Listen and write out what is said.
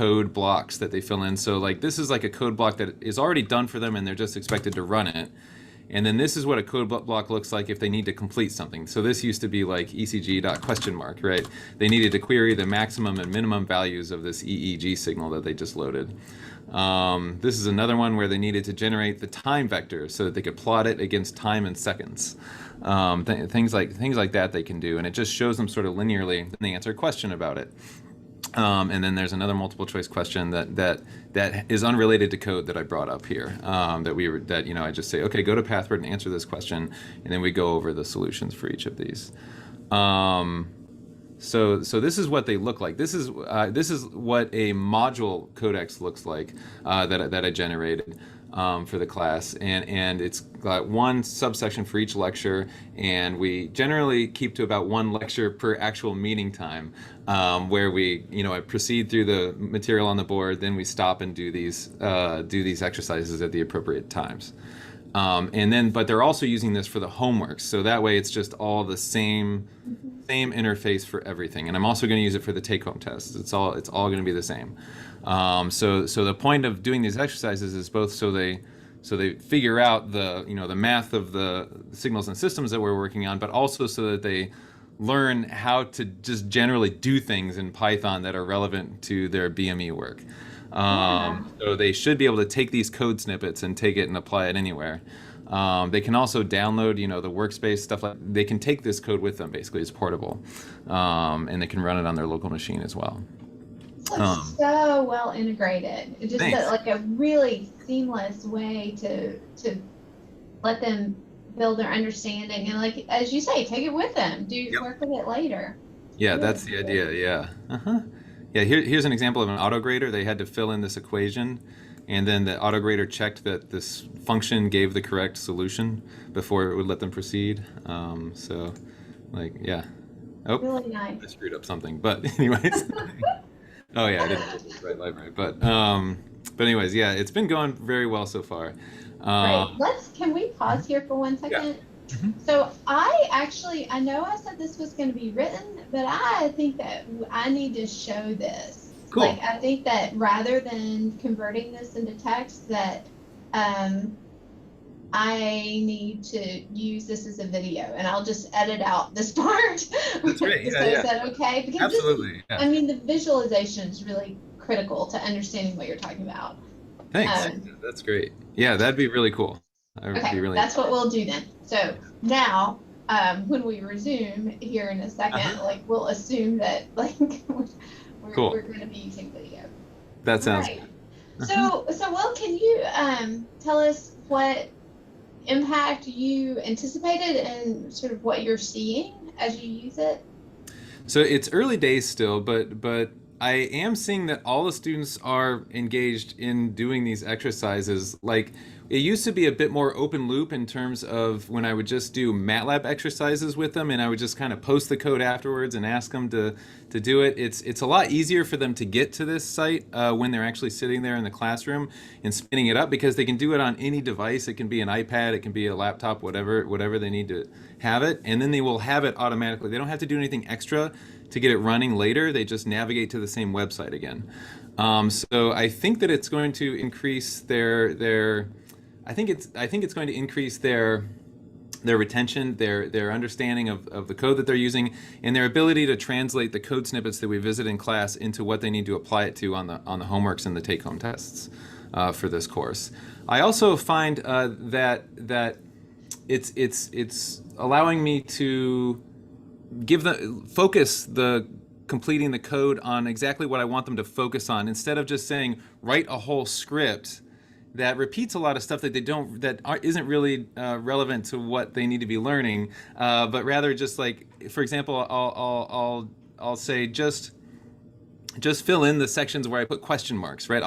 code blocks that they fill in. So like this is like a code block that is already done for them and they're just expected to run it. And then this is what a code block looks like if they need to complete something. So this used to be like ECG.question mark, right? They needed to query the maximum and minimum values of this EEG signal that they just loaded. This is another one where they needed to generate the time vector so that they could plot it against time and seconds. Things like that they can do, and it just shows them sort of linearly, and they answer a question about it. And then there's another multiple choice question that is unrelated to code that I brought up here. I just say, okay, go to Pathword and answer this question, and then we go over the solutions for each of these. So this is what they look like. This is what a module codex looks like that I generated for the class, and it's got one subsection for each lecture, and we generally keep to about one lecture per actual meeting time, where we I proceed through the material on the board, then we stop and do these exercises at the appropriate times. But they're also using this for the homework, so that way it's just all the same interface for everything. And I'm also going to use it for the take-home tests. It's all going to be the same. So the point of doing these exercises is both so they figure out the math of the signals and systems that we're working on, but also so that they learn how to just generally do things in Python that are relevant to their BME work. So they should be able to take these code snippets and take it and apply it anywhere. They can also download, the workspace stuff. They can take this code with them. Basically, it's portable, and they can run it on their local machine as well. So well integrated. It's just like a really seamless way to let them build their understanding, and like as you say, take it with them. Work with it later. Yeah, that's the idea. Yeah. Yeah, here's an example of an autograder. They had to fill in this equation, and then the autograder checked that this function gave the correct solution before it would let them proceed. Really nice. I screwed up something, but anyways. Oh yeah, I didn't put the right library, but anyways, yeah, it's been going very well so far. Right. Can we pause here for 1 second? Yeah. Mm-hmm. So I know I said this was going to be written, but I think that I need to show this. Cool. Like, I think that rather than converting this into text, that I need to use this as a video, and I'll just edit out this part. That's great. Is that okay? Because absolutely. I mean, the visualization is really critical to understanding what you're talking about. Thanks. That's great. Yeah, that'd be really cool. That's what we'll do then. So now, when we resume here in a second, we'll assume that we're going to be using video. That sounds good. So Will, can you tell us what impact you anticipated and sort of what you're seeing as you use it? So it's early days still, but I am seeing that all the students are engaged in doing these exercises. Like, it used to be a bit more open loop in terms of when I would just do MATLAB exercises with them, and I would just kind of post the code afterwards and ask them to do it. It's a lot easier for them to get to this site when they're actually sitting there in the classroom and spinning it up, because they can do it on any device. It can be an iPad, it can be a laptop, whatever they need to have it, and then they will have it automatically. They don't have to do anything extra to get it running later. They just navigate to the same website again. So I think that it's going to increase their I think it's going to increase their retention, their understanding of the code that they're using, and their ability to translate the code snippets that we visit in class into what they need to apply it to on the homeworks and the take-home tests for this course. I also find that it's allowing me to focus the completing the code on exactly what I want them to focus on, instead of just saying write a whole script that repeats a lot of stuff that isn't really relevant to what they need to be learning, but rather just like, for example, I'll say just fill in the sections where I put question marks, right?